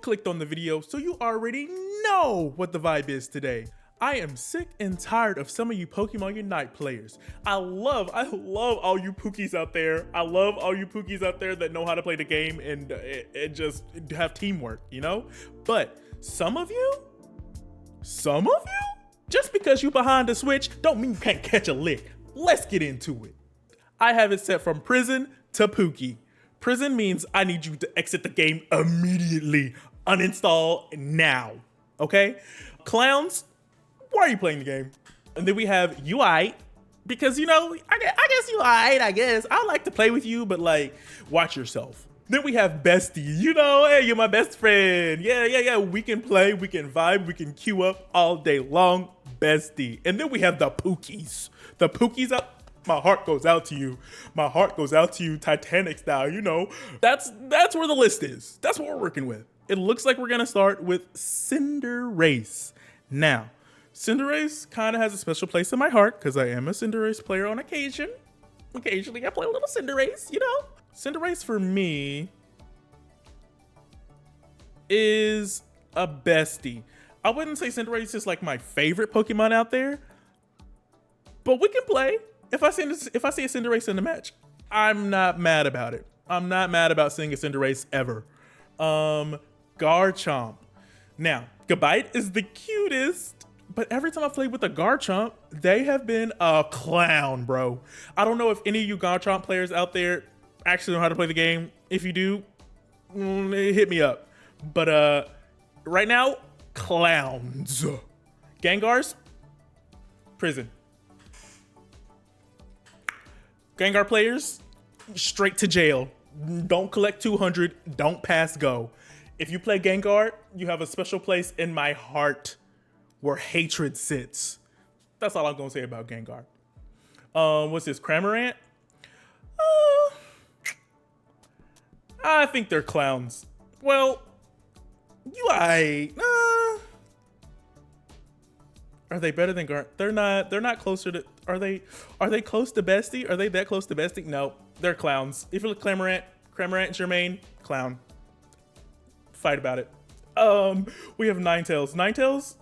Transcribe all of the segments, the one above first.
clicked on the video, so you already know what the vibe is today. I am sick and tired of some of you Pokemon Unite players. I love all you Pookies out there. I love all you Pookies out there that know how to play the game and just have teamwork, you know? But some of you, just because you behind the switch don't mean you can't catch a lick. Let's get into it. I have it set from prison to Pookie. Prison means I need you to exit the game immediately. Uninstall now, okay? Clowns, why are you playing the game? And then we have Unite, because you know, I guess Unite, I guess. I like to play with you, but like, watch yourself. Then we have Bestie, you know, hey, you're my best friend. Yeah, we can play, we can vibe, we can queue up all day long, Bestie. And then we have the Pookies. The Pookies up. My heart goes out to you. My heart goes out to you, Titanic style, you know. That's where the list is. That's what we're working with. It looks like we're gonna start with Cinderace. Now, Cinderace kind of has a special place in my heart because I am a Cinderace player on occasion. Occasionally I play a little Cinderace, you know. Cinderace for me is a bestie. I wouldn't say Cinderace is like my favorite Pokemon out there, but we can play. If I see a Cinderace in the match, I'm not mad about it. I'm not mad about seeing a Cinderace ever. Garchomp. Now, Gabite is the cutest, but every time I played with a Garchomp, they have been a clown, bro. I don't know if any of you Garchomp players out there actually know how to play the game. If you do, hit me up. But right now, clowns. Gengars, prison. Gengar players, straight to jail. Don't collect 200, don't pass go. If you play Gengar, you have a special place in my heart where hatred sits. That's all I'm gonna say about Gengar. What's this, Cramorant? I think they're clowns. Well, are they better than Gar? They're not closer to, are they close to Bestie? Are they that close to Bestie? No, they're clowns. If you look Cramorant is your main, clown. Fight about it. We have Ninetales. Ninetales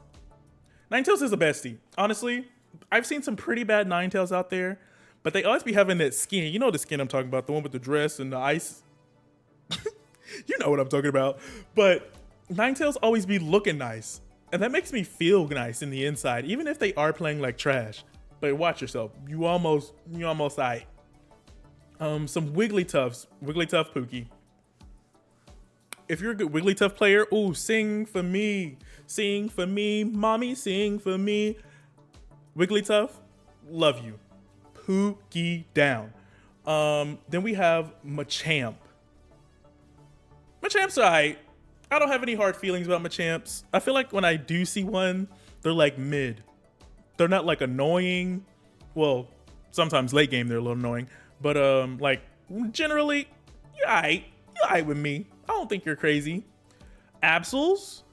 is a bestie. Honestly, I've seen some pretty bad Ninetales out there, but they always be having that skin. You know the skin I'm talking about, the one with the dress and the ice. You know what I'm talking about. But Ninetales always be looking nice. And that makes me feel nice in the inside, even if they are playing like trash. But watch yourself. You almost aight. Some Wigglytuff Pookie. If you're a good Wigglytuff player, ooh, sing for me, mommy, sing for me. Wigglytuff, love you. Pookie down. Then we have Machamp. Machamp's alright. I don't have any hard feelings about Machamps. I feel like when I do see one, they're like mid. They're not like annoying. Well, sometimes late game they're a little annoying, but like generally, you're alright with me. I don't think you're crazy. Absols,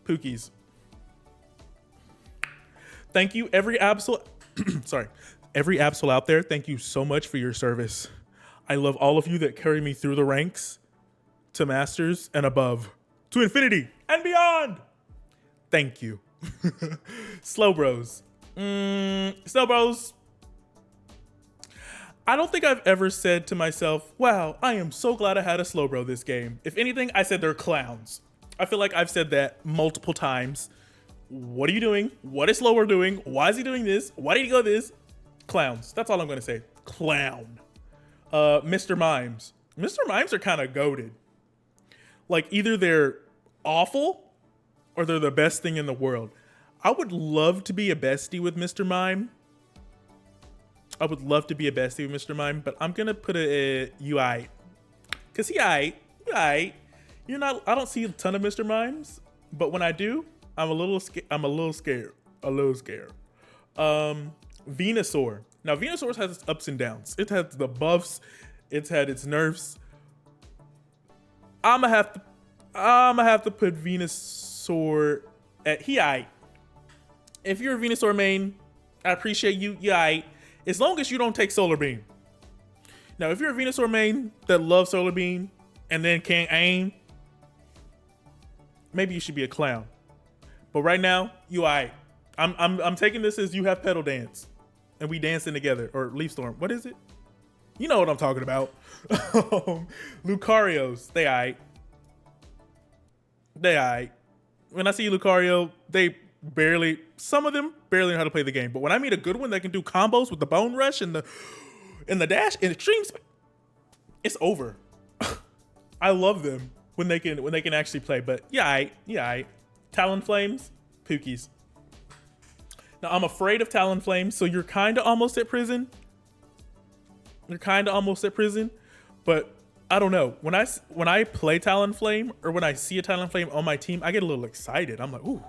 Pookies. Thank you, every Absol. Sorry, every Absol out there. Thank you so much for your service. I love all of you that carry me through the ranks to Masters and above. To infinity and beyond. Thank you. Slowbros. Slowbros. I don't think I've ever said to myself, wow, I am so glad I had a Slowbro this game. If anything, I said they're clowns. I feel like I've said that multiple times. What are you doing? What is Slowbro doing? Why is he doing this? Why did he go this? Clowns. That's all I'm going to say. Clown. Mr. Mimes. Mr. Mimes are kind of goated. Like either they're awful or they're the best thing in the world. I would love to be a bestie with Mr. Mime. I would love to be a bestie with Mr. Mime, but I'm gonna put a UI. Cause he aight. You're not, I don't see a ton of Mr. Mimes, but when I do, I'm a little scared. Venusaur. Now Venusaur has its ups and downs. It has the buffs, it's had its nerfs. I'ma have to put Venusaur at aight. If you're a Venusaur main, I appreciate you. Aight. As long as you don't take Solar Beam. Now, if you're a Venusaur main that loves Solar Beam and then can't aim, maybe you should be a clown. But right now, you alright. I'm taking this as you have pedal dance, and we dancing together. Or Leaf Storm. What is it? You know what I'm talking about. Lucarios, they alright. They alright. When I see Lucario, some of them barely know how to play the game. But when I meet a good one that can do combos with the Bone Rush and the dash and extreme speed, it's over. I love them when they can actually play. But yeah. Talonflames, Pookies. Now I'm afraid of Talonflames, so you're kind of almost at prison. But I don't know. When I play Talonflame or when I see a Talonflame on my team, I get a little excited. I'm like, ooh,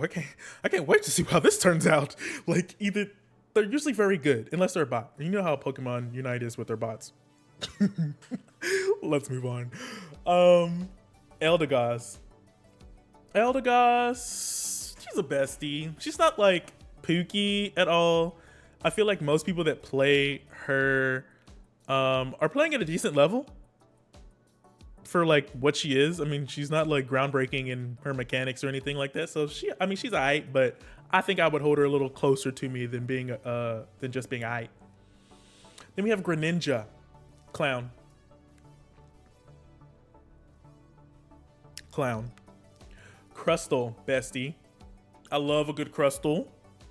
I can't wait to see how this turns out. Like, either they're usually very good unless they're a bot. You know how Pokemon Unite is with their bots. Let's move on. Eldegoss, she's a bestie. She's not like Pookie at all. I feel like most people that play her are playing at a decent level for like what she is. I mean, she's not like groundbreaking in her mechanics or anything like that. So she's alright, but I think I would hold her a little closer to me than just being alright. Then we have Greninja, clown. Crustle, bestie. I love a good Crustle.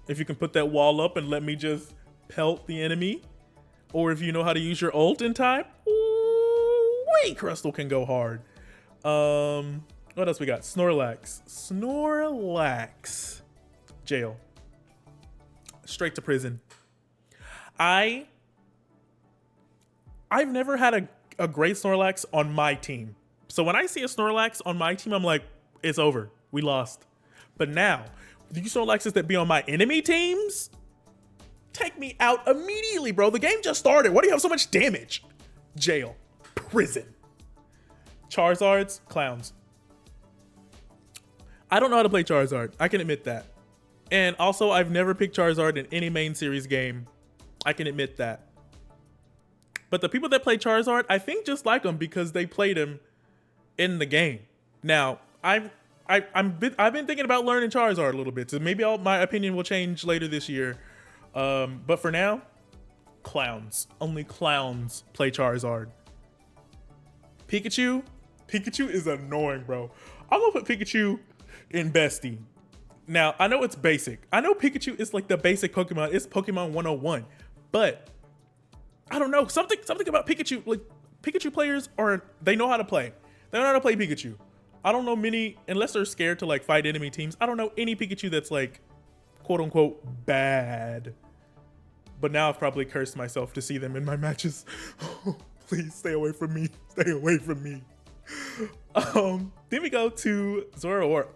If you can put that wall up and let me just pelt the enemy, or if you know how to use your ult in time, wait, Crustle can go hard. What else we got? Snorlax, jail, straight to prison. I've never had a great Snorlax on my team. So when I see a Snorlax on my team, I'm like, it's over. We lost. But now, these Snorlaxes that be on my enemy teams, take me out immediately, bro. The game just started. Why do you have so much damage? Jail. Prison. Charizards, clowns. I don't know how to play Charizard. I can admit that. And also, I've never picked Charizard in any main series game. I can admit that. But the people that play Charizard, I think just like him because they played him in the game. Now, I've been thinking about learning Charizard a little bit, so maybe my opinion will change later this year. But for now, clowns. Only clowns play Charizard. Pikachu is annoying, bro. I'm gonna put Pikachu in bestie. Now, I know it's basic. I know Pikachu is like the basic Pokemon. It's Pokemon 101. But I don't know. Something about Pikachu, like Pikachu players they know how to play. They know how to play Pikachu. I don't know many, unless they're scared to like fight enemy teams. I don't know any Pikachu that's like quote unquote bad. But now I've probably cursed myself to see them in my matches. Please stay away from me. Stay away from me. Then we go to Zoroark.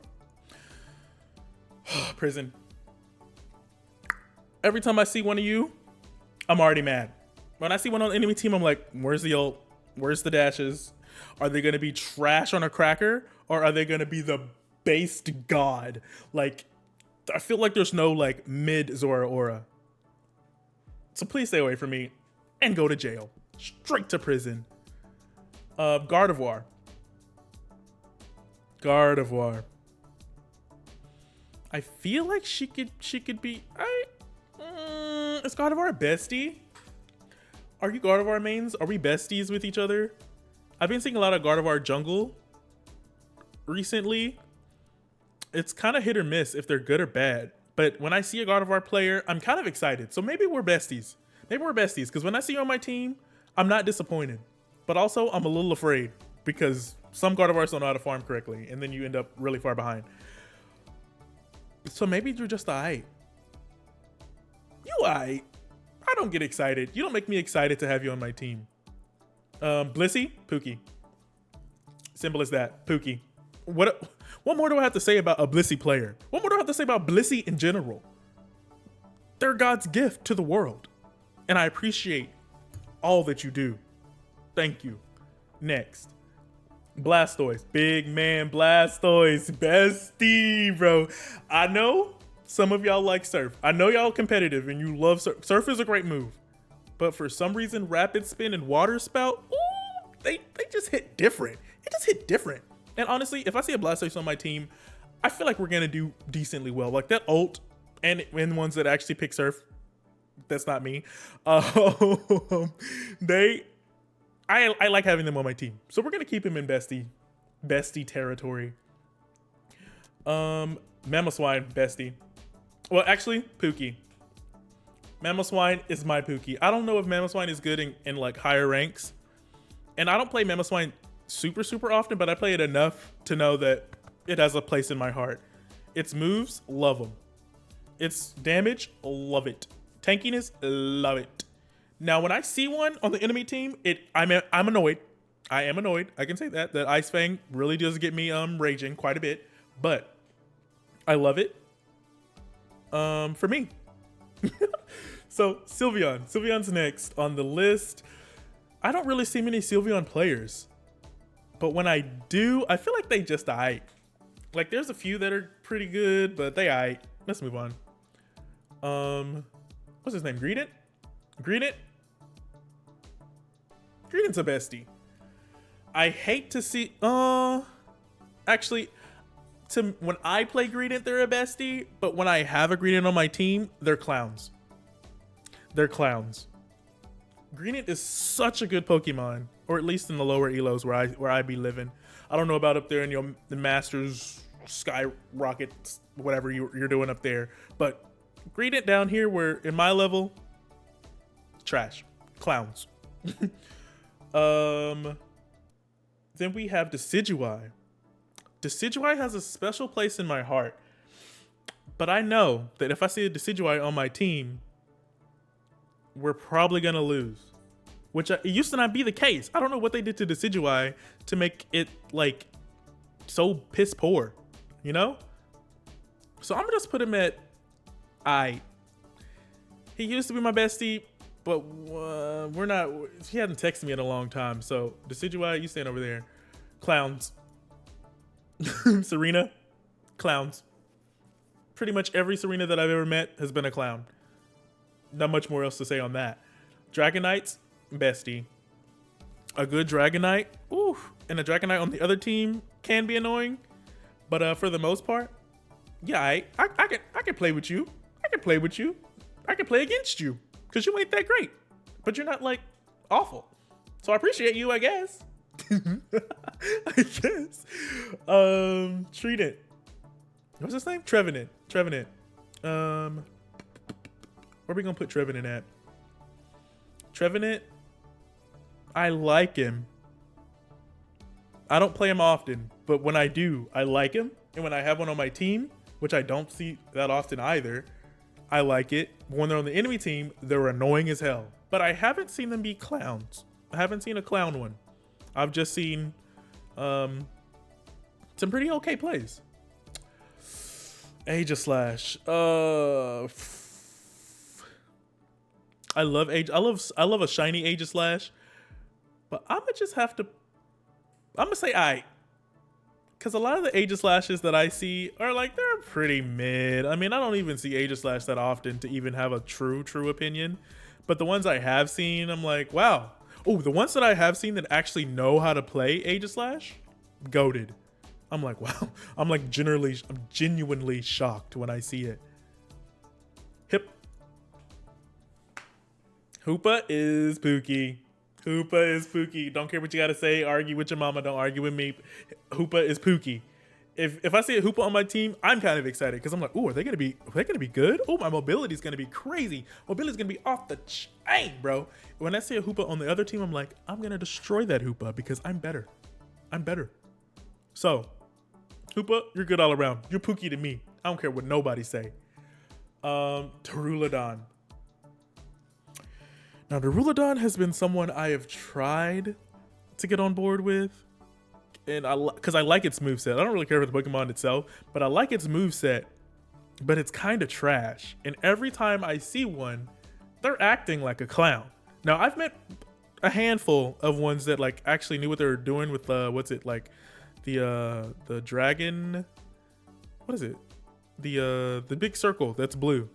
Prison. Every time I see one of you, I'm already mad. When I see one on the enemy team, I'm like, where's the ult? Where's the dashes? Are they going to be trash on a cracker? Or are they going to be the based god? Like, I feel like there's no like mid Zoroark. So please stay away from me and go to jail. Straight to prison. Gardevoir. I feel like she could be. Is Gardevoir a bestie? Are you Gardevoir mains? Are we besties with each other? I've been seeing a lot of Gardevoir jungle recently. It's kind of hit or miss if they're good or bad. But when I see a Gardevoir player, I'm kind of excited. So maybe we're besties. Because when I see you on my team, I'm not disappointed. But also, I'm a little afraid because some Gardevoirs don't know how to farm correctly, and then you end up really far behind. So maybe you're just alright. You alright. I don't get excited. You don't make me excited to have you on my team. Blissey, Pookie. Simple as that. Pookie. What more do I have to say about a Blissey player? What more do I have to say about Blissey in general? They're God's gift to the world. And I appreciate all that you do. Thank you. Next. Blastoise. Big man Blastoise. Bestie, bro. I know some of y'all like Surf. I know y'all competitive and you love Surf. Surf is a great move. But for some reason, Rapid Spin and Water Spout, ooh, they just hit different. It just hit different. And honestly, if I see a Blastoise on my team, I feel like we're gonna do decently well. Like that ult and ones that actually pick Surf, that's not me. I like having them on my team, so we're gonna keep him in bestie territory. Mamoswine, bestie. Well, actually, Pookie. Mamoswine is my Pookie. I don't know if Mamoswine is good in like higher ranks, and I don't play Mamoswine super often, but I play it enough to know that it has a place in my heart. Its moves, love them. Its damage, love it. Tankiness, love it. Now, when I see one on the enemy team, I'm annoyed. I am annoyed. I can say that. That Ice Fang really does get me raging quite a bit, but I love it. For me. So Sylveon. Sylveon's next on the list. I don't really see many Sylveon players, but when I do, I feel like they just aight. Like there's a few that are pretty good, but they aight. Let's move on. What's his name? Greedent? Greedent's a bestie. I hate to see, actually, when I play Greedent, they're a bestie, but when I have a Greedent on my team, they're clowns. They're clowns. Greedent is such a good Pokemon, or at least in the lower elos where I be living. I don't know about up there in the Masters, Skyrockets, whatever you're doing up there, but Greedent down here, where in my level, trash, clowns. Then we have Decidueye. Decidueye has a special place in my heart, but I know that if I see a Decidueye on my team, we're probably gonna lose, which it used to not be the case. I don't know what they did to Decidueye to make it like so piss poor, you know? So I'm gonna just put him at He used to be my bestie, but we're not. He hasn't texted me in a long time. So Decidueye, you stand over there. Clowns. Serena, clowns. Pretty much every Serena that I've ever met has been a clown. Not much more else to say on that. Dragonites, bestie. A good Dragonite, ooh, and a Dragonite on the other team can be annoying, but for the most part, yeah, I can play with you. I can play with you. I can play against you because you ain't that great, but you're not like awful. So I appreciate you, I guess. I guess. Trevenant. What's his name? Trevenant. Where are we gonna put Trevenant at? Trevenant, I like him. I don't play him often, but when I do, I like him. And when I have one on my team, which I don't see that often either, I like it. But when they're on the enemy team, they're annoying as hell. But I haven't seen them be clowns. I haven't seen a clown one. I've just seen some pretty okay plays. Aegislash. I love a shiny Aegislash, but I'm gonna say aight. Because a lot of the Aegislashes that I see are like, they're pretty mid. I mean, I don't even see Aegislash that often to even have a true opinion. But the ones I have seen, I'm like, wow. Oh, the ones that I have seen that actually know how to play Aegislash, goated. I'm like, wow. I'm genuinely shocked when I see it. Hip. Hoopa is Pookie. Hoopa is Pookie. Don't care what you gotta say. Argue with your mama. Don't argue with me. Hoopa is Pookie. If I see a Hoopa on my team, I'm kind of excited because I'm like, oh, are they gonna be good? Oh, my mobility is gonna be crazy. Mobility's gonna be off the chain, bro. When I see a Hoopa on the other team, I'm like, I'm gonna destroy that Hoopa because I'm better. So, Hoopa, you're good all around. You're Pookie to me. I don't care what nobody say. Duraludon. Now, Duraludon has been someone I have tried to get on board with, and because I like its moveset. I don't really care for the Pokemon itself, but I like its moveset, but it's kind of trash. And every time I see one, they're acting like a clown. Now, I've met a handful of ones that like actually knew what they were doing with the dragon. What is it? The big circle that's blue.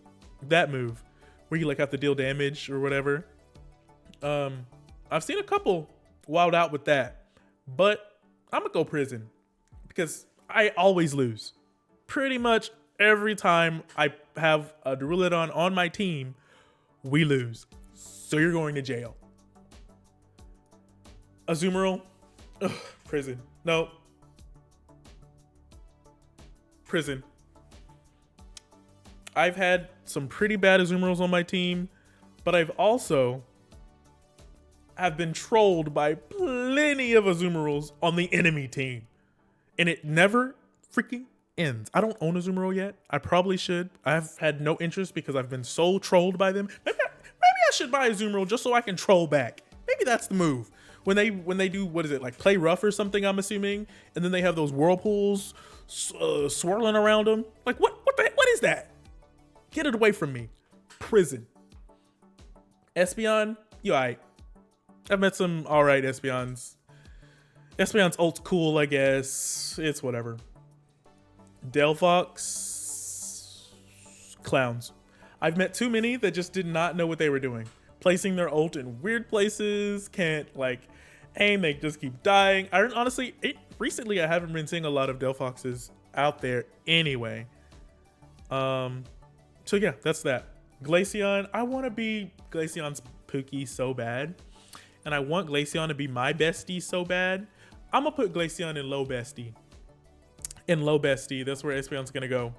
That move where you like have to deal damage or whatever. I've seen a couple wild out with that, but I'm gonna go Prison. because I always lose. Pretty much every time I have a Duraludon on my team, we lose. So you're going to jail. Azumarill, ugh, prison. No. Prison. I've had some pretty bad Azumarills on my team, but I've also have been trolled by plenty of Azumarills on the enemy team. And it never freaking ends. I don't own Azumarill yet. I probably should. I've had no interest because I've been so trolled by them. Maybe I should buy Azumarill just so I can troll back. Maybe that's the move. When they do, what is it, like play rough or something, I'm assuming, and then they have those whirlpools swirling around them. Like, what is that? Get it away from me. Prison. Espeon, you alright. I've met some alright Espeons. Espeon's ult's cool, I guess. It's whatever. Delphox, clowns. I've met too many that just did not know what they were doing. Placing their ult in weird places, can't like aim, they just keep dying. Recently I haven't been seeing a lot of Delphoxes out there anyway. So yeah, that's that. Glaceon, I want to be Glaceon's Pookie so bad. And I want Glaceon to be my bestie so bad. I'm going to put Glaceon in low bestie. In low bestie, that's where Espeon's going to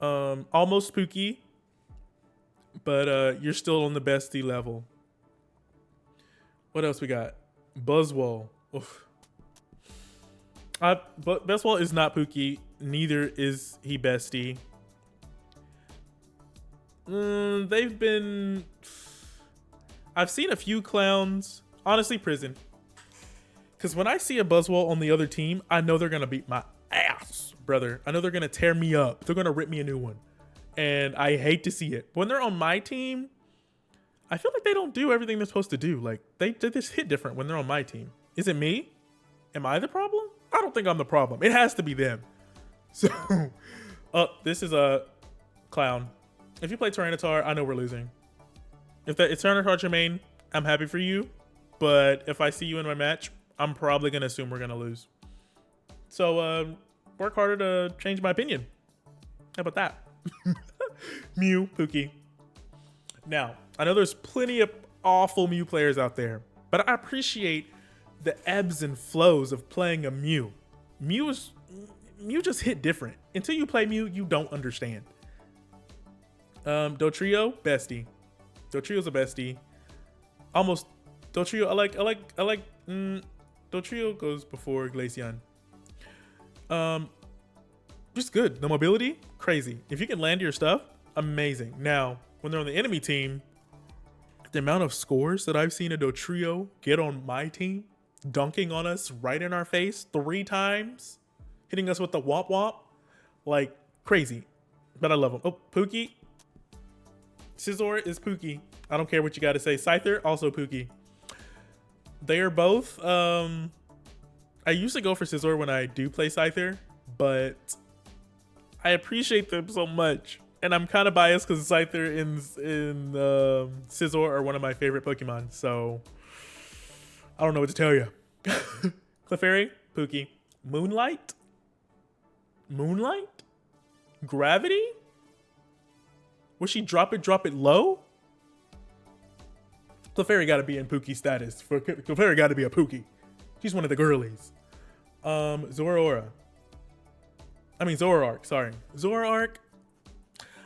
go. Almost Pookie. But you're still on the bestie level. What else we got? Buzzwole. Oof. But Buzzwole is not Pookie. Neither is he bestie. They've been... I've seen a few clowns. Honestly, prison. Because when I see a Buzzwole on the other team, I know they're going to beat my ass, brother. I know they're going to tear me up. They're going to rip me a new one. And I hate to see it. When they're on my team, I feel like they don't do everything they're supposed to do. Like, they just hit different when they're on my team. Is it me? Am I the problem? I don't think I'm the problem. It has to be them. So, this is a clown. If you play Tyranitar, I know we're losing. If it's Tyranitar your main, I'm happy for you. But if I see you in my match, I'm probably going to assume we're going to lose. So, work harder to change my opinion. How about that? Mew, Pookie. Now, I know there's plenty of awful Mew players out there, but I appreciate the ebbs and flows of playing a Mew. Mew just hit different. Until you play Mew, you don't understand. Dotrio, bestie. Dotrio's a bestie. Almost Dotrio. I like Dotrio goes before Glaceon. Just good. The mobility, crazy. If you can land your stuff, amazing. Now, when they're on the enemy team, the amount of scores that I've seen a Dotrio get on my team, dunking on us right in our face 3 times, hitting us with the womp womp, like crazy. But I love them. Oh, Pookie. Scizor is Pookie. I don't care what you got to say. Scyther, also Pookie. They are both. I usually go for Scizor when I do play Scyther, but I appreciate them so much. And I'm kind of biased because Scyther and Scizor are one of my favorite Pokemon. So I don't know what to tell you. Clefairy, Pookie. Moonlight? Gravity? Will she drop it low? Clefairy got to be in Pookie status. Clefairy got to be a Pookie. She's one of the girlies. Zoroark, sorry. Zoroark.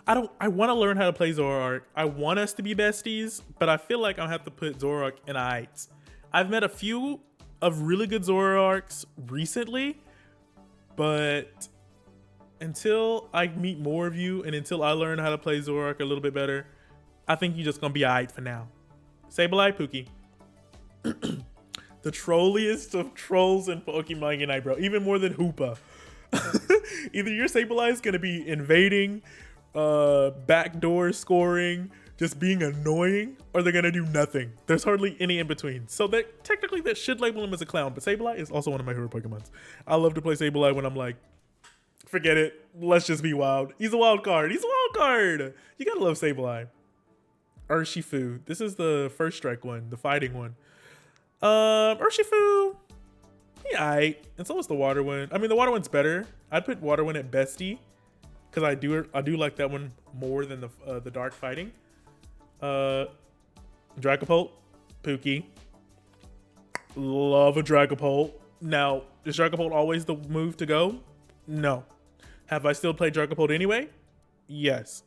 I want to learn how to play Zoroark. I want us to be besties, but I feel like I'll have to put Zoroark in Ites. I've met a few of really good Zoroarks recently, but until I meet more of you and until I learn how to play Zoroark a little bit better, I think you're just going to be Ite for now. Sableye, Pookie. The trolliest of trolls in Pokemon Unite, bro. Even more than Hoopa. Either your Sableye is going to be invading, backdoor scoring, just being annoying, or they're going to do nothing. There's hardly any in between. So that technically that should label him as a clown, but Sableye is also one of my favorite Pokemons. I love to play Sableye when I'm like, forget it. Let's just be wild. He's a wild card. You got to love Sableye. Urshifu. This is the first strike one, the fighting one. Urshifu, Yeah, and so is the water one. I mean, the water one's better. I'd put water one at bestie because I do like that one more than the dark fighting. Dragapult, Pookie. Love a Dragapult. Now, is Dragapult always the move to go? No. Have I still played Dragapult anyway? Yes.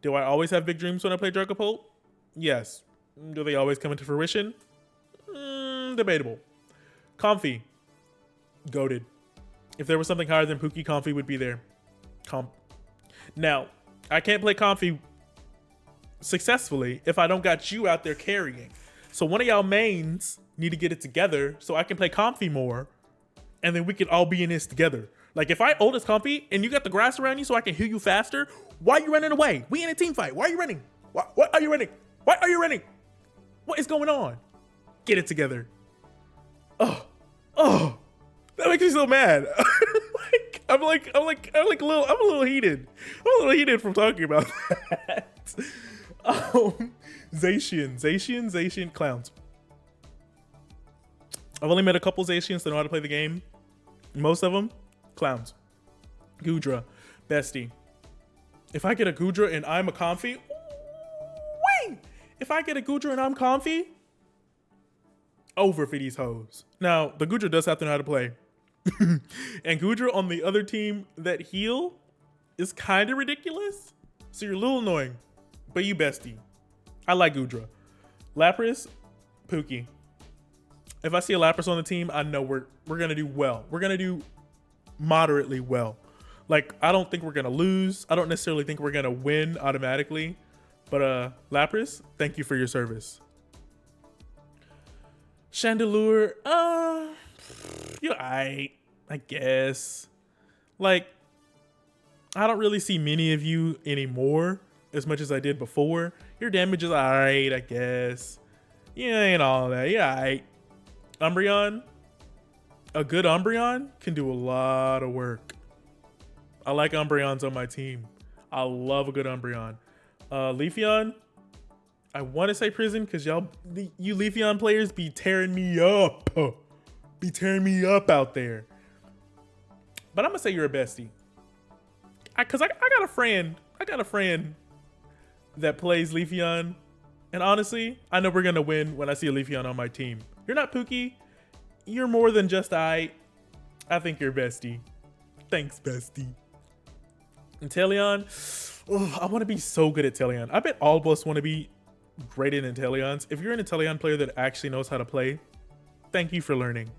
Do I always have big dreams when I play Dragapult? Yes. Do they always come into fruition? Debatable. Comfy. Goated. If there was something higher than Pookie, Comfy would be there. Now, I can't play Comfy successfully if I don't got you out there carrying. So one of y'all mains need to get it together so I can play Comfy more, and then we can all be in this together. Like if I ult as Comfy and you got the grass around you so I can heal you faster, why are you running away? We in a team fight. Why are you running? What are you running? Why are you running? What is going on? Get it together. Oh, that makes me so mad. I'm a little heated. I'm a little heated from talking about that. Zacian clowns. I've only met a couple Zacians that know how to play the game. Most of them, clowns. Goodra, bestie. If I get a Goodra and I'm a Comfy, if I get a Goodra and I'm Comfy, over for these hoes. Now, the Goodra does have to know how to play. And Goodra on the other team that heal is kind of ridiculous. So you're a little annoying, but you bestie. I like Goodra. Lapras, Pookie. If I see a Lapras on the team, I know we're gonna do well. We're gonna do moderately well. Like, I don't think we're gonna lose. I don't necessarily think we're gonna win automatically. But Lapras, thank you for your service. Chandelure, you're aight, I guess. Like, I don't really see many of you anymore as much as I did before. Your damage is alright, I guess. Yeah, ain't all that. Yeah, aight. Umbreon, a good Umbreon can do a lot of work. I like Umbreons on my team. I love a good Umbreon. Leafeon, I want to say Prison because you Leafeon players be tearing me up. Be tearing me up out there. But I'm going to say you're a bestie. Because I got a friend. I got a friend that plays Leafeon. And honestly, I know we're going to win when I see a Leafeon on my team. You're not Pookie. You're more than just I think you're bestie. Thanks, bestie. Inteleon. Oh, I want to be so good at Inteleon. I bet all of us want to be great in Inteleons. If you're an Inteleon player that actually knows how to play, thank you for learning.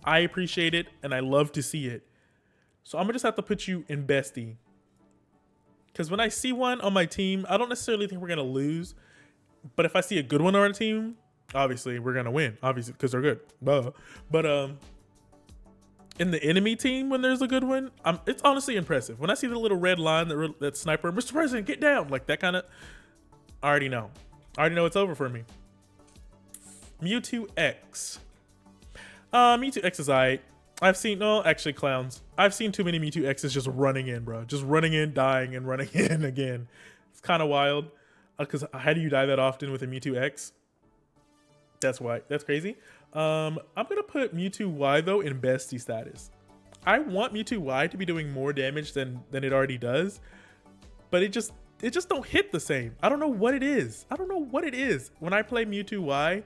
I appreciate it, and I love to see it. So I'm going to just have to put you in bestie. Because when I see one on my team, I don't necessarily think we're going to lose. But if I see a good one on our team, obviously we're going to win. Obviously, because they're good. But in the enemy team, when there's a good one, it's honestly impressive. When I see the little red line, that sniper, Mr. President, get down. Like that kind of, I already know. I already know it's over for me. Mewtwo X. Mewtwo X is alright. Actually clowns. I've seen too many Mewtwo X's just running in, bro. Just running in, dying, and running in again. It's kind of wild. Because how do you die that often with a Mewtwo X? That's why. That's crazy. I'm gonna put Mewtwo Y though in bestie status. I want Mewtwo Y to be doing more damage than it already does, but it just don't hit the same. I don't know what it is. I don't know what it is when I play Mewtwo Y,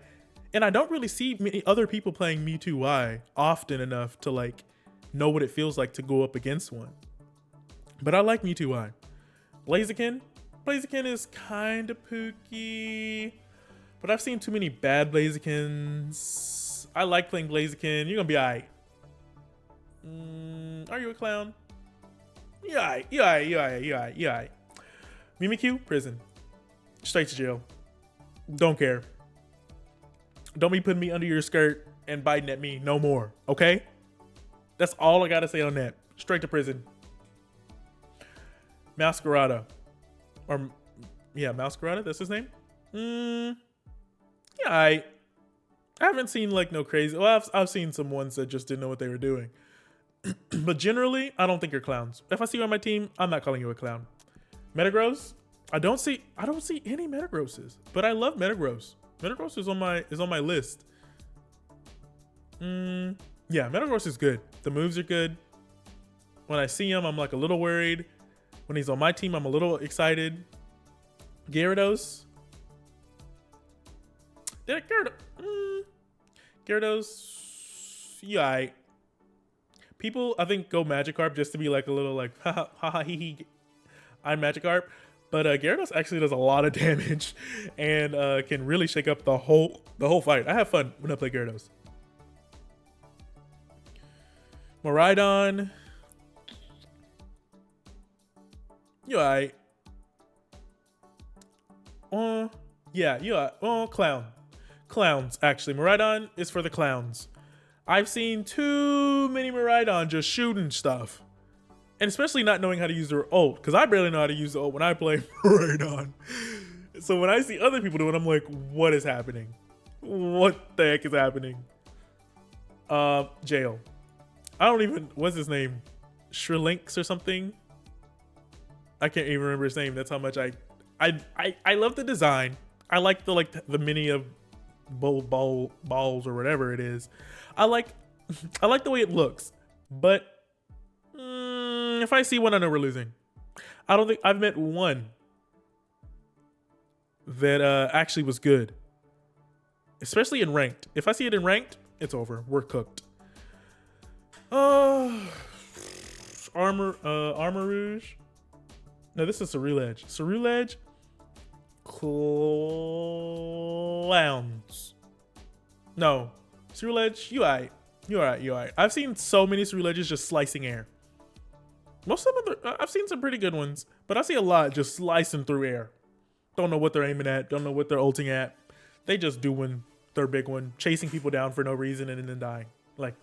and I don't really see many other people playing Mewtwo Y often enough to like know what it feels like to go up against one. But I like Mewtwo Y. Blaziken is kind of Pookie. But I've seen too many bad Blazikens. I like playing Blaziken. You're gonna be alright. Are you a clown? You alright. Mimikyu, prison. Straight to jail. Don't care. Don't be putting me under your skirt and biting at me no more, okay? That's all I gotta say on that. Straight to prison. Masquerada. Masquerada, that's his name? Yeah, I haven't seen like no crazy. Well, I've seen some ones that just didn't know what they were doing. But generally, I don't think you're clowns. If I see you on my team, I'm not calling you a clown. Metagross, I don't see any Metagrosses, but I love Metagross. Metagross is on my list. Yeah, Metagross is good. The moves are good. When I see him, I'm like a little worried. When he's on my team, I'm a little excited. Gyarados. Gyarados. Yeah. People, I think, go Magikarp just to be like a little like, haha, hee hee. I'm Magikarp. But Gyarados actually does a lot of damage and can really shake up the whole fight. I have fun when I play Gyarados. Miraidon. You alright. Yeah, you alright. Clowns, actually. Miraidon is for the clowns. I've seen too many Miraidon just shooting stuff. And especially not knowing how to use their ult. Because I barely know how to use the ult when I play Miraidon. So when I see other people do it, I'm like, what is happening? What the heck is happening? Jail. I don't even, what's his name? Shrilinks or something? I can't even remember his name. That's how much I love the design. I like the mini of balls or whatever it is. I like the way it looks. But if I see one, I know we're losing. I don't think I've met one that actually was good. Especially in ranked. If I see it in ranked, it's over. We're cooked. Armor Rouge. No, this is Ceruledge. Ceruledge. Clowns. No. Ceruledge, you alright. You alright. I've seen so many Ceruledges just slicing air. Most of them, I've seen some pretty good ones, but I see a lot just slicing through air. Don't know what they're aiming at. Don't know what they're ulting at. They just doing their big one, chasing people down for no reason and then dying. Like,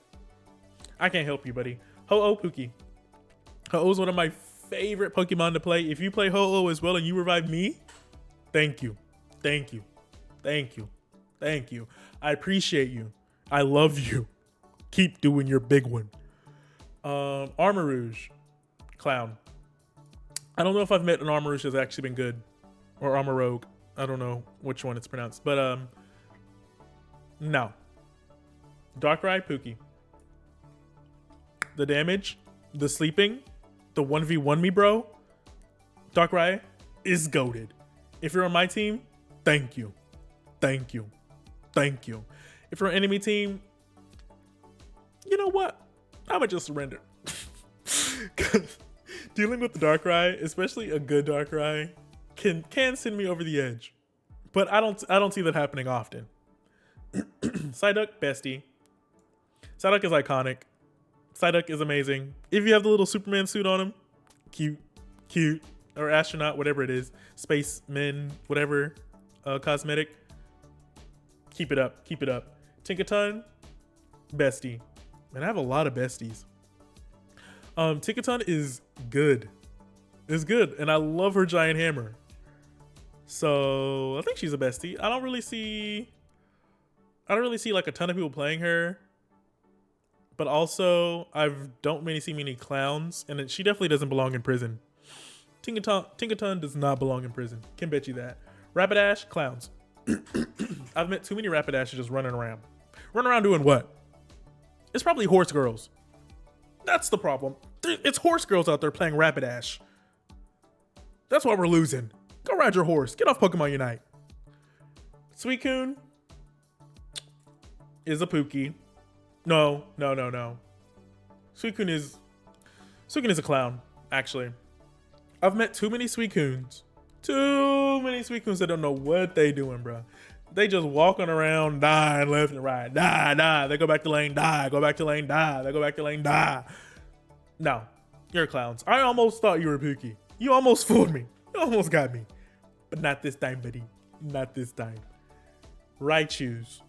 I can't help you, buddy. Ho-Oh Pookie. Ho-Oh is one of my favorite Pokemon to play. If you play Ho-Oh as well and you revive me, thank you. Thank you. Thank you. Thank you. I appreciate you. I love you. Keep doing your big one. Armor Rouge. Clown. I don't know if I've met an Armor Rouge that's actually been good. Or Armor Rogue. I don't know which one it's pronounced. But, no. Darkrai Pookie. The damage. The sleeping. The 1v1 me, bro. Darkrai is goated. If you're on my team, thank you. Thank you. Thank you. If you're an enemy team, you know what? I'ma just surrender. Dealing with the Darkrai, especially a good Darkrai, can send me over the edge. But I don't see that happening often. Psyduck, bestie. Psyduck is iconic. Psyduck is amazing. If you have the little Superman suit on him, cute. Or astronaut, whatever it is. Spaceman, whatever. Cosmetic. Keep it up. Tinkaton, bestie. Man, I have a lot of besties. Tinkaton is good. Is good. And I love her giant hammer. So I think she's a bestie. I don't really see like a ton of people playing her. But also, I don't really see many clowns. And she definitely doesn't belong in prison. Tinkaton does not belong in prison. Can bet you that. Rapidash, clowns. I've met too many Rapidashes just running around. Running around doing what? It's probably horse girls. That's the problem. It's horse girls out there playing Rapidash. That's why we're losing. Go ride your horse. Get off Pokemon Unite. Suicune is a Pookie. No. Suicune is a clown, actually. I've met too many Suicunes. Too many Suicunes that don't know what they doing, bro. They just walking around, dying left and right. Die. They go back to lane, die. Go back to lane, die. They go back to lane, die. No, you're clowns. I almost thought you were Pookie. You almost fooled me. You almost got me. But not this time, buddy. Not this time. Raichus.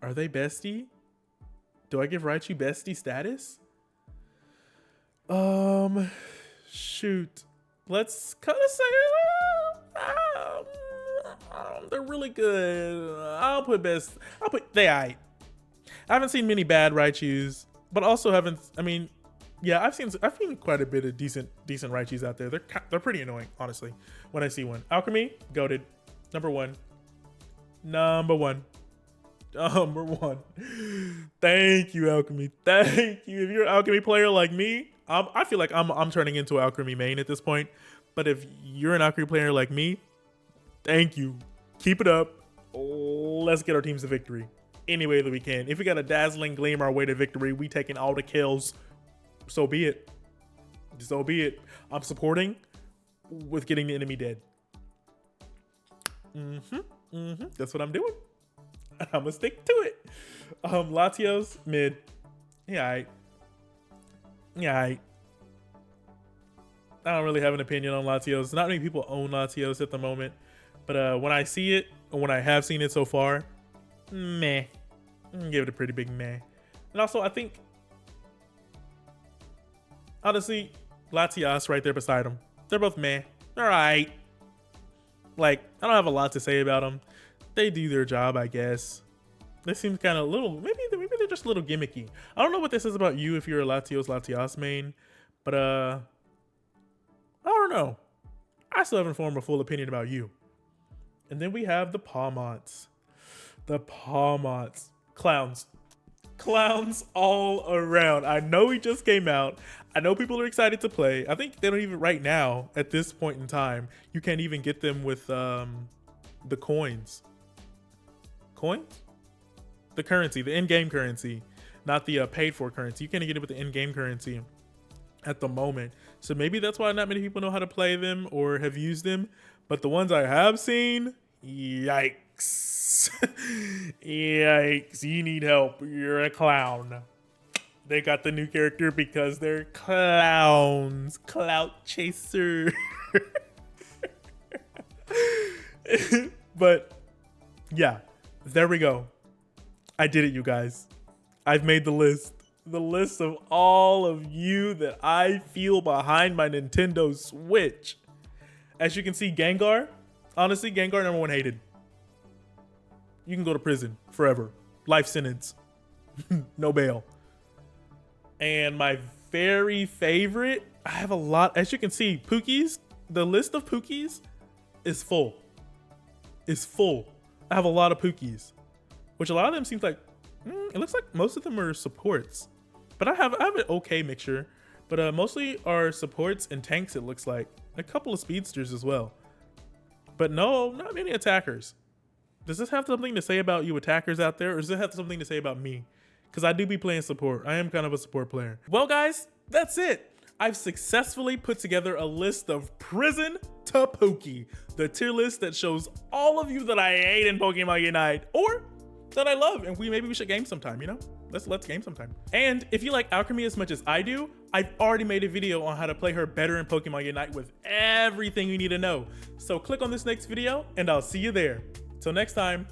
Are they bestie? Do I give Raichu bestie status? Shoot. Let's kind of say they're really good. I'll put they aight. I haven't seen many bad Raichus, but also I've seen quite a bit of decent Raichus out there. They're pretty annoying, honestly. When I see one, Alchemy, goated, number 1. Number one. Number one. Thank you, Alchemy. Thank you. If you're an Alchemy player like me, I feel like I'm turning into an Alchemy main at this point. But if you're an Alchemy player like me, thank you. Keep it up. Let's get our teams to victory any way that we can. If we got a dazzling gleam our way to victory, we taking all the kills. So be it. So be it. I'm supporting with getting the enemy dead. That's what I'm doing. I'm gonna stick to it. Latios mid. Yeah, I don't really have an opinion on Latios. Not many people own Latios at the moment, but when I see it, or when I have seen it so far, meh. I'm gonna give it a pretty big meh. And also, I think, honestly, Latias right there beside him, they're both meh. All right. Like, I don't have a lot to say about them. They do their job, I guess. This seems kind of little, maybe they're just a little gimmicky. I don't know what this is about you if you're a Latias main, but I don't know. I still haven't formed a full opinion about you. And then we have the Pawmots. The Pawmots. Clowns. Clowns all around. I know he just came out. I know people are excited to play. I think they don't even, right now, at this point in time, you can't even get them with the coins. Coins? The currency, the in-game currency, not the paid for currency. You can't get it with the in-game currency at the moment. So maybe that's why not many people know how to play them or have used them. But the ones I have seen, yikes. Yikes, you need help. You're a clown. They got the new character because they're clowns. Clout chaser. But yeah, there we go. I did it, you guys. I've made the list. The list of all of you that I feel behind my Nintendo Switch. As you can see, Gengar. Honestly, Gengar #1 hated. You can go to prison forever. Life sentence. No bail. And my very favorite, I have a lot. As you can see, Pookies, the list of Pookies is full. It's full. I have a lot of Pookies, which a lot of them seems like, it looks like most of them are supports. But I have an okay mixture. But mostly are supports and tanks, it looks like. A couple of speedsters as well. But no, not many attackers. Does this have something to say about you attackers out there? Or does it have something to say about me? Because I do be playing support. I am kind of a support player. Well, guys, that's it. I've successfully put together a list of prison to Poke. The tier list that shows all of you that I hate in Pokemon Unite. Or that I love, and maybe we should game sometime, you know? Let's game sometime. And if you like Alchemy as much as I do, I've already made a video on how to play her better in Pokemon Unite with everything you need to know. So click on this next video, and I'll see you there. Till next time.